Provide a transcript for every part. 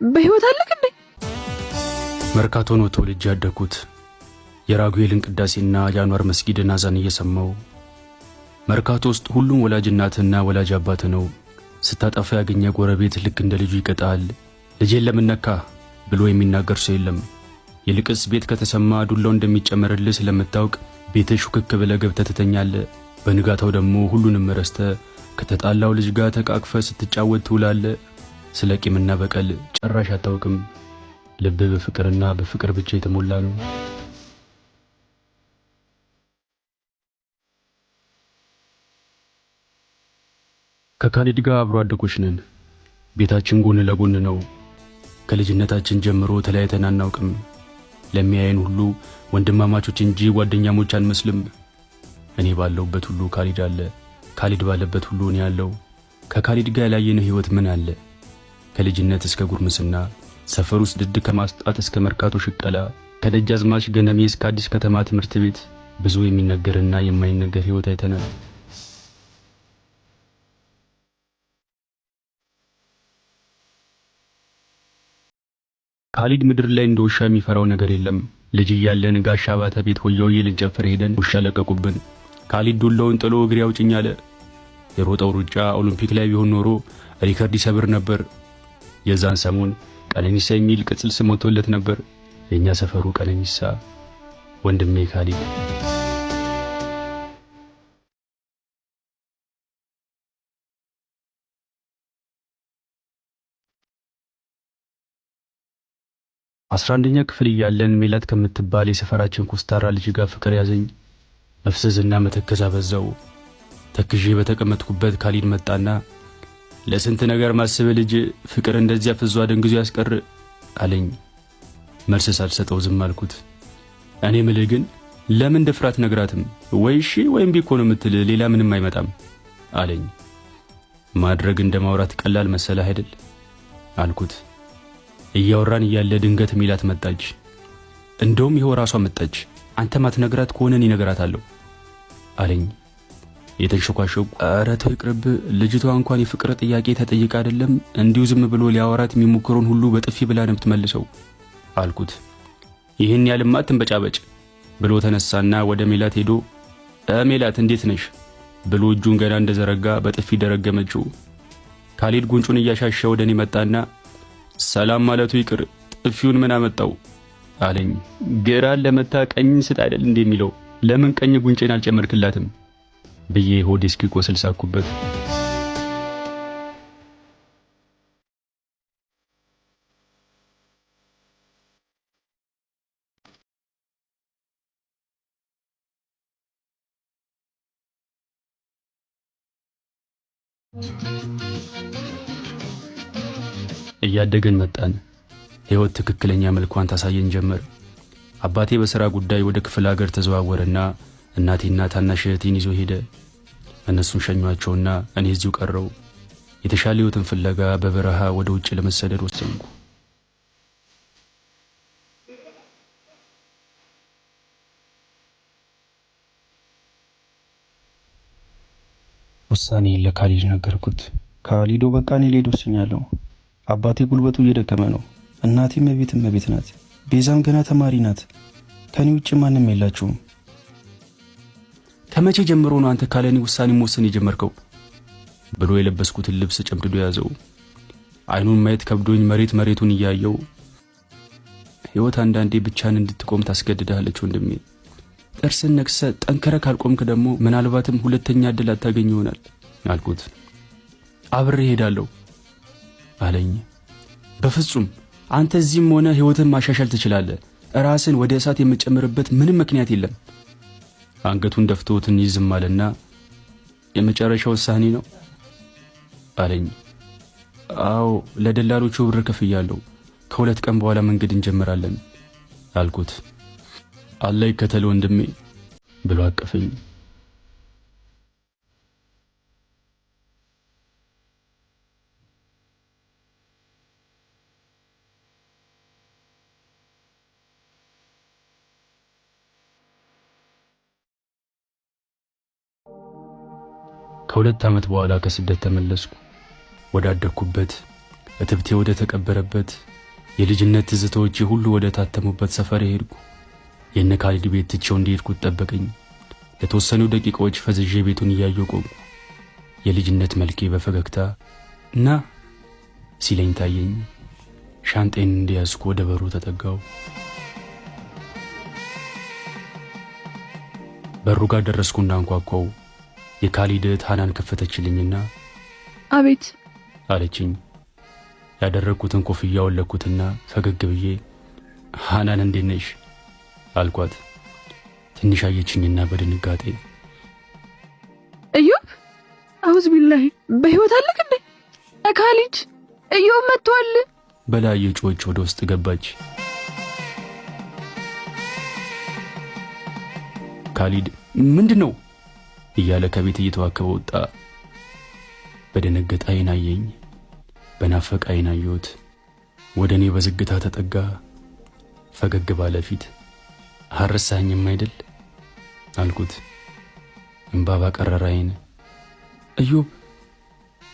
በህይወት አለክ እንዴ? መርካቶ ነው ተወልጄ ያደግኩት። የራጉኤልን ቅዳሴና የአንዋር መስጊድን አዛን እየሰማው መርካቶ ውስጥ ሁሉም ወላጅ እናትና ወላጅ አባት ነው። ስታጠፋ ያገኘ ጎረቤት ልክ እንደ ልጁ ይቀጣል። ልጄን ለምን ነካ ብሎ የሚናገር ሰው የለም። ይልቅስ ቤት ከተሰማ ዱላው እንደሚጨመርልህ ስለምታውቅ ቤትህ ሹክክ ብለህ ገብተህ ትተኛለህ። በንጋታው ደግሞ ሁሉንም ረስተህ ከተጣላው ልጅ ጋር ተቃቅፈህ ስትጫወት ትውላለህ። ስለ ቂምና በቀል ጭራሽ አታውቅም። ልብ በፍቅርና በፍቅር ብቻ የተሞላ ነው። ከካሊድ ጋር አብሮ አደጎች ነን። ቤታችን ጎን ለጎን ነው። ከልጅነታችን ጀምሮ ተለያይተን አናውቅም። ለሚያየን ሁሉ ወንድማማቾች እንጂ ጓደኛሞች አንመስልም። እኔ ባለሁበት ሁሉ ካሊድ አለ፣ ካሊድ ባለበት ሁሉ እኔ አለው። ከካሊድ ጋር ያላየነው ህይወት ምን አለ? ከልጅነት እስከ ጉርምስና፣ ሰፈር ውስጥ ድድ ከማስጣት እስከ መርካቶ ሽቀላ፣ ከደጃዝማች ገነሜ እስከ አዲስ ከተማ ትምህርት ቤት ብዙ የሚነገርና የማይነገር ህይወት አይተናል። ካሊድ ምድር ላይ እንደ ውሻ የሚፈራው ነገር የለም። ልጅ እያለን ጋሻ ባተ ቤት ሆያውዬ ልንጨፍር ሄደን ውሻ ለቀቁብን። ካሊድ ዱላውን ጥሎ እግሬ አውጭኝ አለ። የሮጠው ሩጫ ኦሎምፒክ ላይ ቢሆን ኖሮ ሪከርድ ይሰብር ነበር። የዛን ሰሞን ቀነኒሳ የሚል ቅጽል ስም ወጥቶለት ነበር። የኛ ሰፈሩ ቀነኒሳ ወንድሜ ካሊድ። አስራ አንደኛ ክፍል እያለን ሜላት ከምትባል የሰፈራችን ኮስታራ ልጅ ጋር ፍቅር ያዘኝ። መፍዘዝና መተከዝ አበዛው። ተክዤ በተቀመጥኩበት ካሊድ መጣና ለስንት ነገር ማስብ ልጅ ፍቅር እንደዚያ ፍዟ ደንግዞ ያስቀር አለኝ። መልስ ሳልሰጠው ዝም አልኩት። እኔ ምልህ ግን ለምን ደፍራት ነግራትም ወይ እሺ ወይም ቢኮ ነው የምትል ሌላ ምንም አይመጣም አለኝ። ማድረግ እንደማውራት ቀላል መሰለህ አይደል አልኩት። እያወራን እያለ ድንገት ሜላት መጣች። እንደውም ይኸው ራሷ መጣች። አንተ ማትነግራት ከሆነ እኔ እነግራታለሁ አለኝ። የተንሸኳሸኩ ኧረ ተው ይቅርብ፣ ልጅቷ እንኳን የፍቅር ጥያቄ ተጠይቃ አይደለም እንዲሁ ዝም ብሎ ሊያወራት የሚሞክረውን ሁሉ በጥፊ ብላ ነው የምትመልሰው አልኩት። ይህን ያልማ አትንበጫበጭ ብሎ ተነሳና ወደ ሜላት ሄዶ ሜላት እንዴት ነሽ ብሎ እጁን ገና እንደዘረጋ በጥፊ ደረገመችው። ካሊድ ጉንጩን እያሻሸ ወደ እኔ መጣና ሰላም ማለቱ ይቅር ጥፊውን ምን አመጣው አለኝ። ግራን ለመታ ቀኝ ስጥ አይደል እንደሚለው ለምን ቀኝ ጉንጬን አልጨመርክላትም ብዬ ሆዴ እስኪቆስል ሳኩበት። እያደገን መጣን። ህይወት ትክክለኛ መልኳን ታሳየን ጀመር። አባቴ በሥራ ጉዳይ ወደ ክፍለ ሀገር ተዘዋወረና እናቴና ታናሽ እህቴን ይዞ ሄደ። እነሱን ሸኟቸውና እኔ እዚሁ ቀረው። የተሻለ ህይወትን ፍለጋ በበረሃ ወደ ውጭ ለመሰደድ ወሰንኩ። ውሳኔ ለካሊድ ነገርኩት። ካሊዶ በቃ እኔ ልሄድ ወስኛለሁ። አባቴ ጉልበቱ እየደከመ ነው። እናቴም እቤት ናት። ቤዛም ገና ተማሪ ናት። ከኔ ውጭ ማንም የላችሁም። ከመቼ ጀምሮ ነው አንተ ካለኔ ውሳኔ መወሰን የጀመርከው ብሎ የለበስኩትን ልብስ ጨምድዶ ያዘው። አይኑን ማየት ከብዶኝ መሬቱን እያየው ህይወት አንዳንዴ ብቻን እንድትቆም ታስገድዳለች ወንድሜ። ጥርስን ነክሰ ጠንከረ ካልቆምክ ደግሞ ምናልባትም ሁለተኛ እድል አታገኝ ይሆናል አልኩት። አብሬ ሄዳለሁ አለኝ። በፍጹም አንተ እዚህም ሆነ ህይወትን ማሻሻል ትችላለህ። ራስን ወደ እሳት የምጨምርበት ምንም ምክንያት የለም። አንገቱን ደፍቶ ትንሽ ዝም አለና የመጨረሻው ውሳኔ ነው አለኝ። አዎ ለደላሎቹ ብር ከፍያለሁ። ከሁለት ቀን በኋላ መንገድ እንጀምራለን አልኩት። አላህ ይከተል ወንድሜ ብሎ አቀፈኝ። ከሁለት ዓመት በኋላ ከስደት ተመለስኩ። ወዳደኩበት እትብቴ ወደ ተቀበረበት የልጅነት ትዝታዎቼ ሁሉ ወደ ታተሙበት ሰፈር ሄድኩ። የነ ካሊድ ቤት ትቼው እንደሄድኩ ጠበቀኝ። ለተወሰኑ ደቂቃዎች ፈዝዤ ቤቱን እያየሁ ቆምኩ። የልጅነት መልኬ በፈገግታ እና ሲለኝ ታየኝ። ሻንጤን እንደያዝኩ ወደ በሩ ተጠጋው። በሩ ጋር ደረስኩና አንኳኳው። የካሊድ እህት ሃናን ከፈተችልኝና አቤት አለችኝ። ያደረኩትን ኮፍያ ወለኩትና ፈገግ ብዬ ሃናን እንዴት ነሽ አልኳት። ትንሽ አየችኝና በድንጋጤ እዮብ አውዝ ቢላሂ በህይወት አለክ እንዴ? ካሊድ እዮብ መጥቷል በላ የጮች ወደ ውስጥ ገባች። ካሊድ ምንድነው እያለ ከቤት እየተዋከበ ወጣ። በደነገጠ አይን አየኝ። በናፈቀ አይን አየሁት። ወደ እኔ በዝግታ ተጠጋ። ፈገግ ባለ ፊት አረሳኝም አይደል አልኩት። እንባ ባቀረረ አይን እዮብ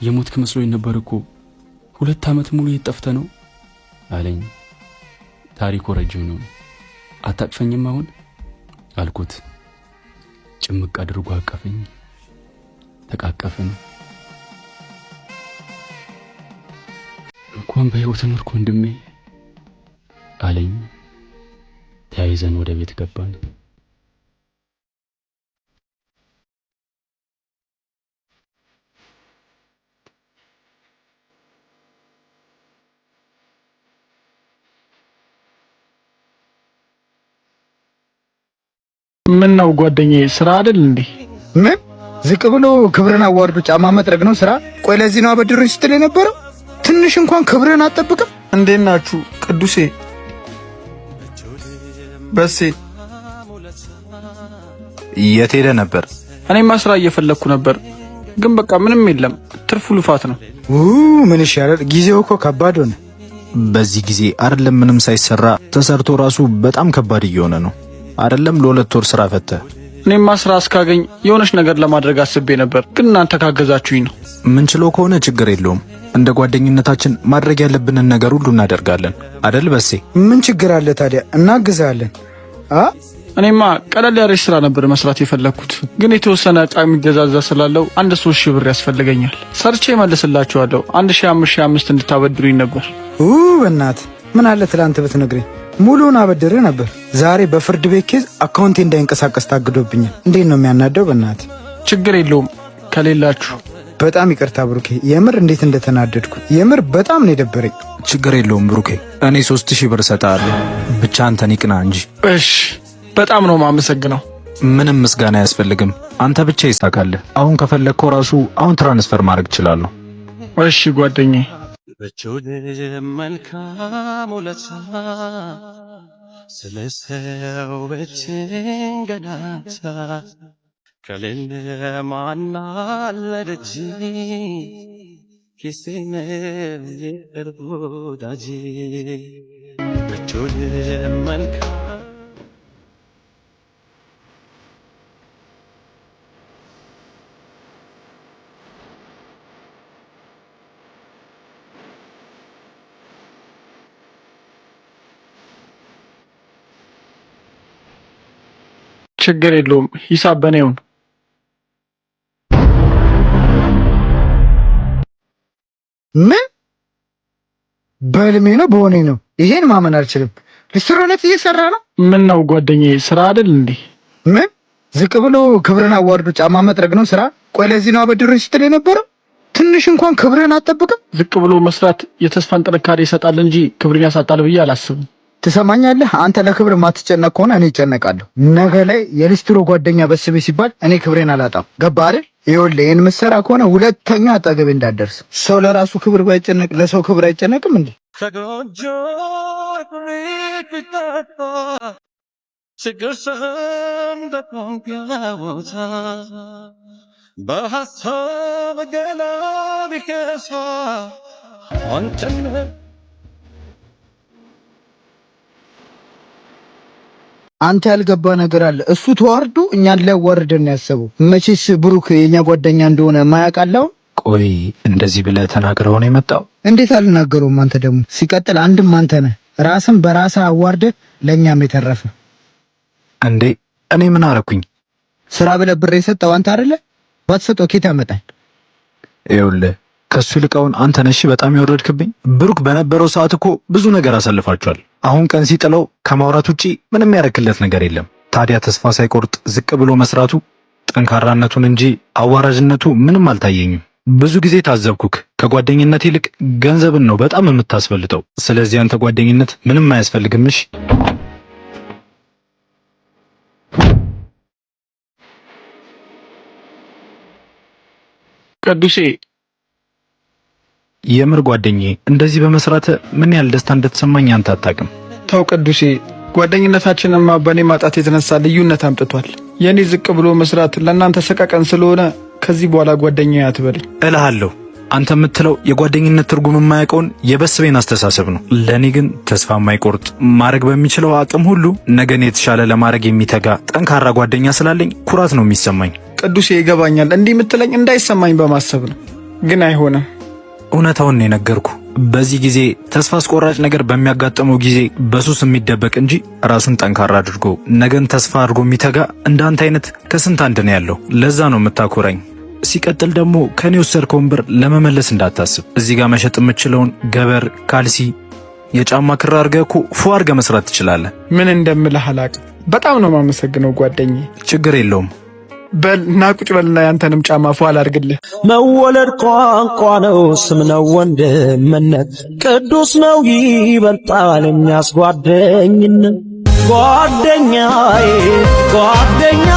የሞትክ መስሎኝ ነበር እኮ 2 ዓመት ሙሉ የጠፍተ ነው አለኝ። ታሪኩ ረጅም ነው። አታቅፈኝም አሁን አልኩት። ጭምቅ አድርጎ አቀፈኝ። ተቃቀፍን። እንኳን በህይወት ኖርክ ወንድሜ አለኝ። ተያይዘን ወደ ቤት ገባን። ምን ነው ጓደኛዬ ስራ አይደል እንዴ? ምን ዝቅ ብሎ ክብርን አዋርዶ ጫማ መጥረግ ነው ስራ? ቆይ ለዚህ ነው አበድሩኝ ስትል የነበረው? ትንሽ እንኳን ክብርን አትጠብቅም? እንዴት ናችሁ ቅዱሴ በሴ? የት ሄደ ነበር? እኔማ ስራ እየፈለኩ ነበር፣ ግን በቃ ምንም የለም። ትርፉ ልፋት ነው። ምን ይሻላል? ጊዜው እኮ ከባድ ሆነ። በዚህ ጊዜ አይደለም ምንም ሳይሰራ ተሰርቶ ራሱ በጣም ከባድ እየሆነ ነው። አይደለም ለ2 ወር ስራ ፈተ። እኔማ ስራ እስካገኝ የሆነች ነገር ለማድረግ አስቤ ነበር፣ ግን እናንተ ካገዛችሁኝ ነው። ምን ችሎ ከሆነ ችግር የለውም። እንደ ጓደኝነታችን ማድረግ ያለብንን ነገር ሁሉ እናደርጋለን አይደል በሴ? ምን ችግር አለ ታዲያ? እናግዛለን። እኔማ ቀለል ያለች ስራ ነበር መስራት የፈለኩት፣ ግን የተወሰነ ዕቃ የሚገዛዛ ስላለው 3,000 ብር ያስፈልገኛል። ሰርቼ መልስላችኋለሁ። 1,500 እንድታበድሩኝ ነበር። በእናትህ ምን አለ ትላንት ብትነግረኝ ሙሉውን አበድርህ ነበር። ዛሬ በፍርድ ቤት ኬዝ አካውንቴ እንዳይንቀሳቀስ ታግዶብኛል። እንዴት ነው የሚያናደው? በእናትህ ችግር የለውም ከሌላችሁ። በጣም ይቅርታ ብሩኬ፣ የምር እንዴት እንደተናደድኩ የምር በጣም ነው የደበረኝ። ችግር የለውም ብሩኬ፣ እኔ 3,000 ብር እሰጥሃለሁ። ብቻ አንተን ይቅና እንጂ። እሺ በጣም ነው የማመሰግነው። ምንም ምስጋና አያስፈልግም። አንተ ብቻ ይሳካልህ። አሁን ከፈለግከው ራሱ አሁን ትራንስፈር ማድረግ እችላለሁ። እሺ ጓደኛዬ። በቾድ መልካም ውለታ ስለሰው በችንገዳታ ከሌለ ማናለደጂ ኪሴነ የቅርብ ወዳጄ በቾድ መልካም ችግር የለውም ሂሳብ በኔ ይሁን። ምን በልሜ ነው በሆኔ ነው? ይሄን ማመን አልችልም። ሊስትሮነት እየሰራ ነው? ምን ነው ጓደኛዬ ስራ አይደል እንዴ? ምን ዝቅ ብሎ ክብርን አዋርዶ ጫማ መጥረግ ነው ስራ? ቆይ ለዚህ ነው አበድሩኝ ስትል የነበረው? ትንሽ እንኳን ክብርን አትጠብቅም? ዝቅ ብሎ መስራት የተስፋን ጥንካሬ ይሰጣል እንጂ ክብርን ያሳጣል ብዬ አላስብም። ትሰማኛለህ? አንተ ለክብር ማትጨነቅ ከሆነ እኔ እጨነቃለሁ። ነገ ላይ የሊስትሮ ጓደኛ በስቤ ሲባል እኔ ክብሬን አላጣም። ገባህ አይደል? ይኸውልህ ይሄን ምሰራ ከሆነ ሁለተኛ አጠገቤ እንዳትደርስ። ሰው ለራሱ ክብር ባይጨነቅ ለሰው ክብር አይጨነቅም እንዴ? ከጎጆ ፍቅር ችግር ሰንደቆንክ ያወታ በሐሳብ ገላ ቢከሳ አንተነ አንተ ያልገባ ነገር አለ። እሱ ተዋርዶ እኛን ሊያዋርደን ያሰበው። መቼስ ብሩክ የኛ ጓደኛ እንደሆነ ማያውቃለው። ቆይ እንደዚህ ብለህ ተናግረው ነው የመጣው? እንዴት አልናገሩም? አንተ ደግሞ ሲቀጥል አንድም አንተ ነህ ራስን በራስህ አዋርደህ ለኛም የተረፈ እንዴ። እኔ ምን አረኩኝ? ስራ ብለህ ብር የሰጠው አንተ አይደለ? ባትሰጠው ኬት ያመጣል? ይኸውልህ ከሱ ይልቃውን አንተ ነሽ በጣም ያወረድክብኝ። ብሩክ በነበረው ሰዓት እኮ ብዙ ነገር አሳልፋችኋል። አሁን ቀን ሲጥለው ከማውራት ውጪ ምንም ያደርክለት ነገር የለም። ታዲያ ተስፋ ሳይቆርጥ ዝቅ ብሎ መስራቱ ጠንካራነቱን እንጂ አዋራጅነቱ ምንም አልታየኝም። ብዙ ጊዜ ታዘብኩክ። ከጓደኝነት ይልቅ ገንዘብን ነው በጣም የምታስፈልጠው። ስለዚህ አንተ ጓደኝነት ምንም አያስፈልግምሽ። ቅዱሴ የምር ጓደኛዬ እንደዚህ በመስራት ምን ያህል ደስታ እንደተሰማኝ አንተ አታውቅም። ተው ቅዱሴ፣ ጓደኝነታችንማ በእኔ ማጣት የተነሳ ልዩነት አምጥቷል። የኔ ዝቅ ብሎ መስራት ለእናንተ ሰቀቀን ስለሆነ ከዚህ በኋላ ጓደኛዬ አትበልኝ እልሃለሁ። አንተ የምትለው የጓደኝነት ትርጉም የማያውቀውን የበስቤን አስተሳሰብ ነው። ለእኔ ግን ተስፋ የማይቆርጥ ማድረግ በሚችለው አቅም ሁሉ ነገን የተሻለ ለማድረግ የሚተጋ ጠንካራ ጓደኛ ስላለኝ ኩራት ነው የሚሰማኝ። ቅዱሴ ይገባኛል፣ እንዲህ የምትለኝ እንዳይሰማኝ በማሰብ ነው፣ ግን አይሆንም። እውነታውን የነገርኩ። በዚህ ጊዜ ተስፋ አስቆራጭ ነገር በሚያጋጥመው ጊዜ በሱስ የሚደበቅ እንጂ ራሱን ጠንካራ አድርጎ ነገን ተስፋ አድርጎ የሚተጋ እንዳንተ አይነት ከስንት አንድ ነው ያለው። ለዛ ነው የምታኮራኝ። ሲቀጥል ደግሞ ከኔ ወሰድከውን ብር ለመመለስ እንዳታስብ። እዚህ ጋር መሸጥ የምችለውን ገበር፣ ካልሲ፣ የጫማ ክር አድርገህ እኮ ፎ አድርገህ መስራት ትችላለህ። ምን እንደምልህ አላቅም። በጣም ነው የማመሰግነው ጓደኛዬ። ችግር የለውም። በል ና ቁጭ በልና ያንተንም ጫማ ፎ አላርግልህ። መወለድ ቋንቋ ነው፣ ስም ነው ወንድምነት፣ ቅዱስ ነው ይበልጣል የሚያስጓደኝነት ጓደኛዬ ጓደኛ